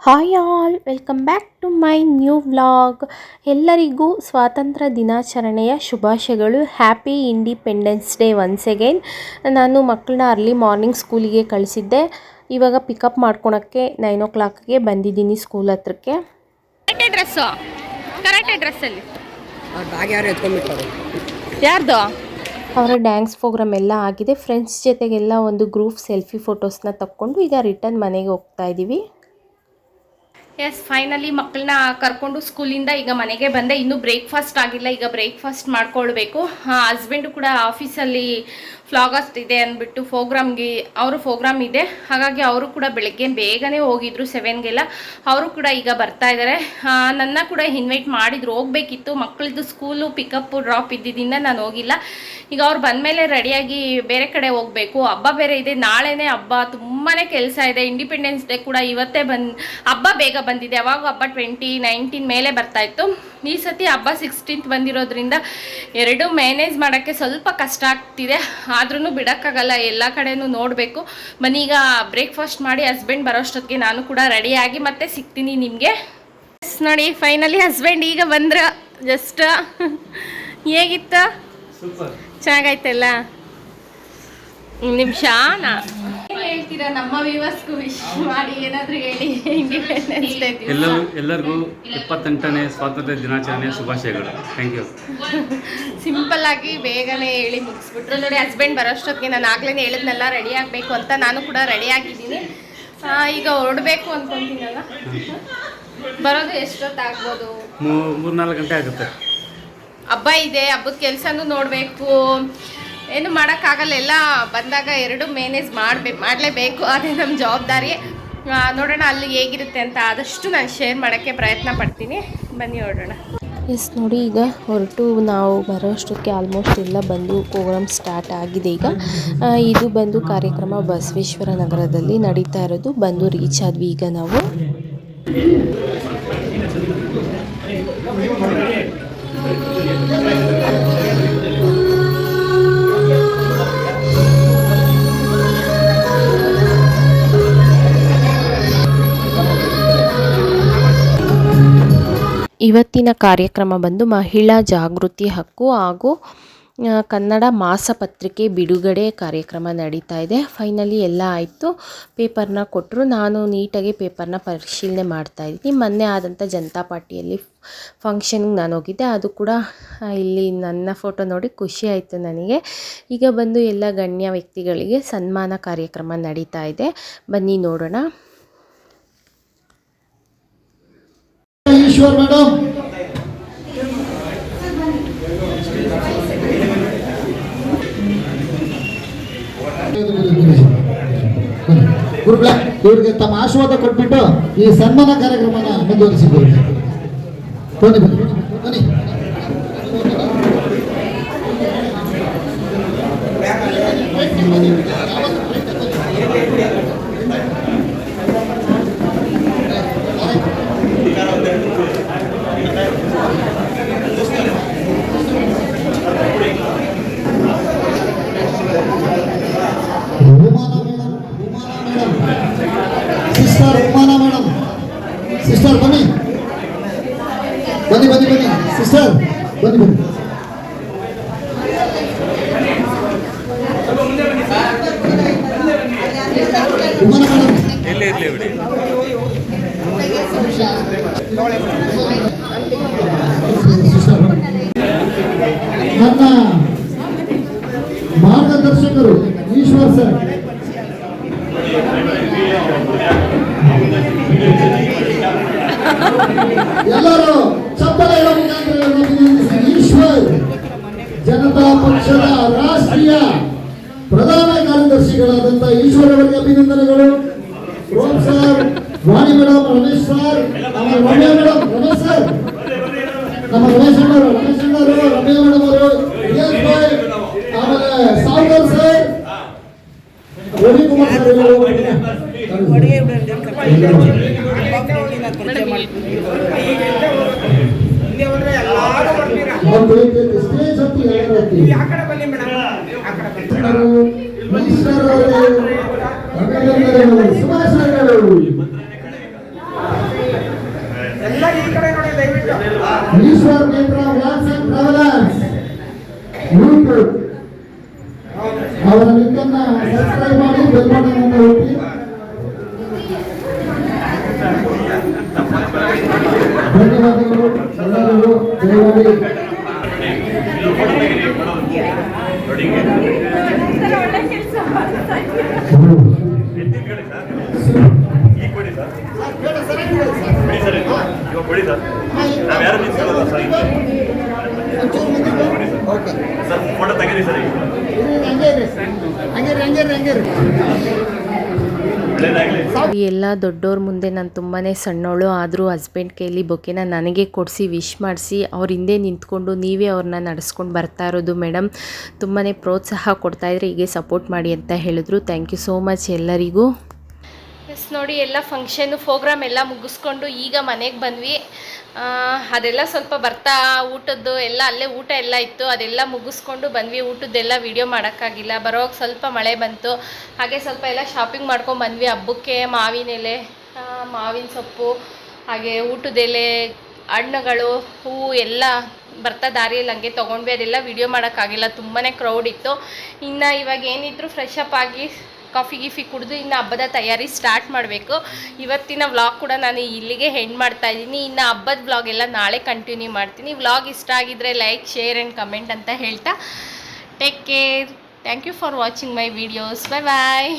Hi all, welcome back to my new vlog. ಎಲ್ಲರಿಗೂ ಸ್ವಾತಂತ್ರ್ಯ ದಿನಾಚರಣೆಯ ಶುಭಾಶಯಗಳು. Happy independence day once again. ನಾನು ಮಕ್ಕಳನ್ನ ಅರ್ಲಿ ಮಾರ್ನಿಂಗ್ ಸ್ಕೂಲಿಗೆ ಕಳಿಸಿದ್ದೆ. ಇವಾಗ ಪಿಕಪ್ ಮಾಡ್ಕೊಳಕ್ಕೆ 9 o'clockಗೆ ಬಂದಿದ್ದೀನಿ ಸ್ಕೂಲ್ ಹತ್ರಕ್ಕೆ. ಯಾರ್ದು ಅವರ ಡ್ಯಾನ್ಸ್ ಪ್ರೋಗ್ರಾಮ್ ಎಲ್ಲ ಆಗಿದೆ. ಫ್ರೆಂಡ್ಸ್ ಜೊತೆಗೆಲ್ಲ ಒಂದು ಗ್ರೂಪ್ ಸೆಲ್ಫಿ ಫೋಟೋಸ್ನ ತಕ್ಕೊಂಡು ಈಗ ರಿಟರ್ನ್ ಮನೆಗೆ ಹೋಗ್ತಾ ಇದ್ದೀವಿ. ಎಸ್, ಫೈನಲಿ ಮಕ್ಕಳನ್ನ ಕರ್ಕೊಂಡು ಸ್ಕೂಲಿಂದ ಈಗ ಮನೆಗೆ ಬಂದೆ. ಇನ್ನೂ ಬ್ರೇಕ್ಫಾಸ್ಟ್ ಆಗಿಲ್ಲ, ಈಗ ಬ್ರೇಕ್ಫಾಸ್ಟ್ ಮಾಡ್ಕೊಳ್ಬೇಕು. ಹಸ್ಬೆಂಡು ಕೂಡ ಆಫೀಸಲ್ಲಿ ಫ್ಲಾಗಸ್ಟ್ ಇದೆ ಅಂದ್ಬಿಟ್ಟು ಅವರು ಪ್ರೋಗ್ರಾಮ್ ಇದೆ, ಹಾಗಾಗಿ ಅವರು ಕೂಡ ಬೆಳಗ್ಗೆ ಬೇಗನೆ ಹೋಗಿದ್ರು 7ಗೆಲ್ಲ. ಅವರು ಕೂಡ ಈಗ ಬರ್ತಾ ಇದ್ದಾರೆ. ನನ್ನ ಕೂಡ ಇನ್ವೈಟ್ ಮಾಡಿದ್ರು, ಹೋಗಬೇಕಿತ್ತು. ಮಕ್ಕಳದ್ದು ಸ್ಕೂಲು ಪಿಕಪ್ ಡ್ರಾಪ್ ಇದ್ದಿದ್ದರಿಂದ ನಾನು ಹೋಗಿಲ್ಲ. ಈಗ ಅವ್ರು ಬಂದಮೇಲೆ ರೆಡಿಯಾಗಿ ಬೇರೆ ಕಡೆ ಹೋಗಬೇಕು. ಹಬ್ಬ ಬೇರೆ ಇದೆ, ನಾಳೆನೇ ಹಬ್ಬ, ತುಂಬಾ ಕೆಲಸ ಇದೆ. ಇಂಡಿಪೆಂಡೆನ್ಸ್ ಡೇ ಕೂಡ ಇವತ್ತೇ ಹಬ್ಬ ಬೇಗ ಬಂದಿದೆ. ಅವಾಗ ಹಬ್ಬ 2019 ಮೇಲೆ ಬರ್ತಾ ಇತ್ತು. ಈ ಸತಿ ಹಬ್ಬ 16th ಬಂದಿರೋದ್ರಿಂದ ಎರಡು ಮ್ಯಾನೇಜ್ ಮಾಡೋಕ್ಕೆ ಸ್ವಲ್ಪ ಕಷ್ಟ ಆಗ್ತಿದೆ. ಆದ್ರೂ ಬಿಡೋಕ್ಕಾಗಲ್ಲ, ಎಲ್ಲ ಕಡೆನೂ ನೋಡಬೇಕು. ಬನ್ನಿ ಈಗ ಬ್ರೇಕ್ಫಾಸ್ಟ್ ಮಾಡಿ ಹಸ್ಬೆಂಡ್ ಬರೋಷ್ಟೊತ್ತಿಗೆ ನಾನು ಕೂಡ ರೆಡಿಯಾಗಿ ಮತ್ತೆ ಸಿಗ್ತೀನಿ ನಿಮಗೆ. ನೋಡಿ, ಫೈನಲಿ ಹಸ್ಬೆಂಡ್ ಈಗ ಬಂದ್ರ. ಜಸ್ಟ್ ಹೇಗಿತ್ತ? ಚೆನ್ನಾಗೈತಲ್ಲ. ನಿಮಿಷ ಹೇಳ್ತೀರಾ ನಮ್ಮ ವ್ಯೂವರ್ಸ್ಗೂ ವಿಶ್ ಮಾಡಿ, ಏನಾದರೂ ಹೇಳಿ. ಇಂಡಿಪೆಂಡೆನ್ಸ್ ಡೇ ಎಲ್ಲರಿಗೂ 78ನೇ ಸ್ವಾತಂತ್ರ್ಯ ದಿನಾಚರಣೆಯ ಶುಭಾಶಯಗಳು. Thank you. ಸಿಂಪಲ್ ಆಗಿ ಬೇಗನೆ ಹೇಳಿ ಮುಗಿಸ್ಬಿಟ್ರು. ನೋಡಿ, ಹಸ್ಬೆಂಡ್ ಬರೋಷ್ಟೊತ್ತಿಗೆ ನಾನು ಆಗ್ಲೇ ಹೇಳಿದ್ನೆಲ್ಲ ರೆಡಿ ಆಗಬೇಕು ಅಂತ. ನಾನು ಕೂಡ ರೆಡಿ ಆಗಿದ್ದೀನಿ. ಈಗ ಹೊರಡಬೇಕು ಅಂದ್ಕೊತೀನಲ್ಲ. ಬರೋದು ಎಷ್ಟೊತ್ತಾಗ್ಬೋದು? 3-4 ಗಂಟೆ ಆಗುತ್ತೆ. ಹಬ್ಬ ಇದೆ, ಹಬ್ಬದ ಕೆಲಸನೂ ನೋಡಬೇಕು, ಏನು ಮಾಡೋಕ್ಕಾಗಲ್ಲ. ಎಲ್ಲ ಬಂದಾಗ ಎರಡು ಮ್ಯಾನೇಜ್ ಮಾಡಲೇಬೇಕು, ಅದೇ ನಮ್ಮ ಜವಾಬ್ದಾರಿ. ನೋಡೋಣ ಅಲ್ಲಿ ಹೇಗಿರುತ್ತೆ ಅಂತ ಆದಷ್ಟು ನಾನು ಶೇರ್ ಮಾಡೋಕ್ಕೆ ಪ್ರಯತ್ನ ಪಡ್ತೀನಿ. ಬನ್ನಿ ಹೊರಡೋಣ. ಎಸ್, ನೋಡಿ, ಈಗ ಹೊರಟು ನಾವು ಬರೋಷ್ಟಕ್ಕೆ ಆಲ್ಮೋಸ್ಟ್ ಎಲ್ಲ ಬಂದು ಪ್ರೋಗ್ರಾಮ್ ಸ್ಟಾರ್ಟ್ ಆಗಿದೆ. ಈಗ ಇದು ಬಂದು ಕಾರ್ಯಕ್ರಮ ಬಸವೇಶ್ವರ ನಗರದಲ್ಲಿ ನಡೀತಾ ಇರೋದು. ಬಂದು ರೀಚ್ ಆದ್ವಿ ಈಗ ನಾವು. ಇವತ್ತಿನ ಕಾರ್ಯಕ್ರಮ ಬಂದು ಮಹಿಳಾ ಜಾಗೃತಿ ಹಕ್ಕು ಹಾಗೂ ಕನ್ನಡ ಮಾಸಪತ್ರಿಕೆ ಬಿಡುಗಡೆ ಕಾರ್ಯಕ್ರಮ ನಡೀತಾ ಇದೆ. ಫೈನಲಿ ಎಲ್ಲ ಆಯಿತು. ಪೇಪರ್ನ ಕೊಟ್ಟರು. ನಾನು ನೀಟಾಗಿ ಪೇಪರ್ನ ಪರಿಶೀಲನೆ ಮಾಡ್ತಾಯಿದ್ದೀನಿ. ಮೊನ್ನೆ ಆದಂಥ ಜನತಾ ಪಾರ್ಟಿಯಲ್ಲಿ ಫಂಕ್ಷನ್ಗೆ ನಾನು ಹೋಗಿದ್ದೆ, ಅದು ಕೂಡ ಇಲ್ಲಿ ನನ್ನ ಫೋಟೋ ನೋಡಿ ಖುಷಿ ಆಯಿತು ನನಗೆ. ಈಗ ಬಂದು ಎಲ್ಲ ಗಣ್ಯ ವ್ಯಕ್ತಿಗಳಿಗೆ ಸನ್ಮಾನ ಕಾರ್ಯಕ್ರಮ ನಡೀತಾ ಇದೆ. ಬನ್ನಿ ನೋಡೋಣ. ಈಶ್ವರ್ ಮೇಡಮ್, ಇವರಿಗೆ ತಮ್ಮ ಆಶೀರ್ವಾದ ಕೊಟ್ಬಿಟ್ಟು ಈ ಸನ್ಮಾನ ಕಾರ್ಯಕ್ರಮನ ಮುಂದುವರಿಸಿದ್ದಾರೆ. ಬನ್ನಿ ಬನ್ನಿ ಬನ್ನಿ. ಸಿಸ್ಟರ್ ಬನ್ನಿ ಬನ್ನಿ ಬನ್ನಿ ಬನ್ನಿ ಸಿಸ್ಟರ್ ಬನ್ನಿ ಬನ್ನಿ. ನನ್ನ ಮಾರ್ಗದರ್ಶಕರು ಈಶ್ವರ್ ಸರ್, ಎಲ್ಲರೂ ಚಪ್ಪಲೆಗಳ ಮುಖಾಂತರ ಈಶ್ವರ್ ಜನತಾ ಪಕ್ಷದ ರಾಷ್ಟ್ರೀಯ ಪ್ರಧಾನ ಕಾರ್ಯದರ್ಶಿಗಳಾದಂಥ ಈಶ್ವರ್ ಅವರಿಗೆ ಅಭಿನಂದನೆಗಳು. ರೋಮ್ ಸರ್, ವಾಣಿ ಮೇಡಮ್, ರಮೇಶ್ ಸರ್, ನಮ್ಮ ರಮ್ಯಾ ಮೇಡಮ್, ರಮೇಶ್ ಸರ್, ನಮ್ಮ ರಮೇಶ್ ಅಣ್ಣವರು, ರಮ್ಯಾ ಮೇಡಮ್ ಅವರು, ಆಮೇಲೆ Sagar sir, Ravikumar sir, stage ಹತ್ತಿ ಸುಭಾಷ್ ಈಶ್ವರ್ ಕೇಂದ್ರ ವ್ಲಾಗ್ಸ್ ಅಂಡ್ ಟ್ರಾವೆಲರ್ಸ್ ಯೂಟ್ಯೂಬ್ ಅವರ ಲಿಂಕ್ ಅನ್ನ ಸಬ್ಸ್ಕ್ರೈಬ್ ಮಾಡಿ ಬೆಲ್ ಬಟನ್ ಅನ್ನು ಒತ್ತಿ. ಧನ್ಯವಾದಗಳು ಎಲ್ಲರಿಗೂ. ದಯಮಾಡಿ ಫೋಟೋ ತೆಗೀರಿ ಸರ್. ಈ ಎಲ್ಲ ದೊಡ್ಡವ್ರ ಮುಂದೆ ನಾನು ತುಂಬಾ ಸಣ್ಣವಳು, ಆದರೂ ಹಸ್ಬೆಂಡ್ ಕೈಲಿ ಬೊಕೆನ ನನಗೆ ಕೊಡಿಸಿ ವಿಶ್ ಮಾಡಿಸಿ ಅವ್ರ ಹಿಂದೆ ನಿಂತ್ಕೊಂಡು ನೀವೇ ಅವ್ರನ್ನ ನಡೆಸ್ಕೊಂಡು ಬರ್ತಾ ಇರೋದು ಮೇಡಮ್. ತುಂಬಾ ಪ್ರೋತ್ಸಾಹ ಕೊಡ್ತಾಯಿದ್ರೆ ಹೀಗೆ ಸಪೋರ್ಟ್ ಮಾಡಿ ಅಂತ ಹೇಳಿದ್ರು. ಥ್ಯಾಂಕ್ ಯು ಸೋ ಮಚ್ ಎಲ್ಲರಿಗೂ. ಎಸ್ ನೋಡಿ, ಎಲ್ಲ ಫಂಕ್ಷನ್ನು ಪ್ರೋಗ್ರಾಮ್ ಎಲ್ಲ ಮುಗಿಸ್ಕೊಂಡು ಈಗ ಮನೆಗೆ ಬಂದ್ವಿ. ಅದೆಲ್ಲ ಸ್ವಲ್ಪ ಬರ್ತಾ ಊಟದ್ದು ಎಲ್ಲ ಅಲ್ಲೇ ಊಟ ಎಲ್ಲ ಇತ್ತು, ಅದೆಲ್ಲ ಮುಗಿಸ್ಕೊಂಡು ಬಂದ್ವಿ. ಊಟದ್ದೆಲ್ಲ ವೀಡಿಯೋ ಮಾಡೋಕ್ಕಾಗಿಲ್ಲ, ಬರೋವಾಗ ಸ್ವಲ್ಪ ಮಳೆ ಬಂತು. ಹಾಗೆ ಸ್ವಲ್ಪ ಎಲ್ಲ ಶಾಪಿಂಗ್ ಮಾಡ್ಕೊಂಡು ಬಂದ್ವಿ ಹಬ್ಬಕ್ಕೆ. ಮಾವಿನ ಎಲೆ, ಮಾವಿನ ಸೊಪ್ಪು, ಹಾಗೆ ಊಟದೆಲೆ, ಹಣ್ಣುಗಳು, ಹೂವು ಎಲ್ಲ ಬರ್ತಾ ದಾರಿಯಲ್ಲಿ ಹಂಗೆ ತೊಗೊಂಡ್ವಿ. ಅದೆಲ್ಲ ವೀಡಿಯೋ ಮಾಡೋಕ್ಕಾಗಿಲ್ಲ, ತುಂಬಾ ಕ್ರೌಡ್ ಇತ್ತು. ಇನ್ನು ಇವಾಗ ಏನಿದ್ರು ಫ್ರೆಶ್ ಅಪ್ ಆಗಿ ಕಾಫಿ ಗೀಫಿ ಕುಡಿದು ಇನ್ನು ಹಬ್ಬದ ತಯಾರಿ ಸ್ಟಾರ್ಟ್ ಮಾಡಬೇಕು. ಇವತ್ತಿನ ವ್ಲಾಗ್ ಕೂಡ ನಾನು ಇಲ್ಲಿಗೆ ಎಂಡ್ ಮಾಡ್ತಾ ಇದ್ದೀನಿ. ಇನ್ನು ಹಬ್ಬದ ವ್ಲಾಗ್ ಎಲ್ಲ ನಾಳೆ ಕಂಟಿನ್ಯೂ ಮಾಡ್ತೀನಿ. ವ್ಲಾಗ್ ಇಷ್ಟ ಆಗಿದ್ದರೆ ಲೈಕ್, ಶೇರ್ ಆ್ಯಂಡ್ ಕಮೆಂಟ್ ಅಂತ ಹೇಳ್ತಾ take care. Thank you for watching my videos. Bye bye.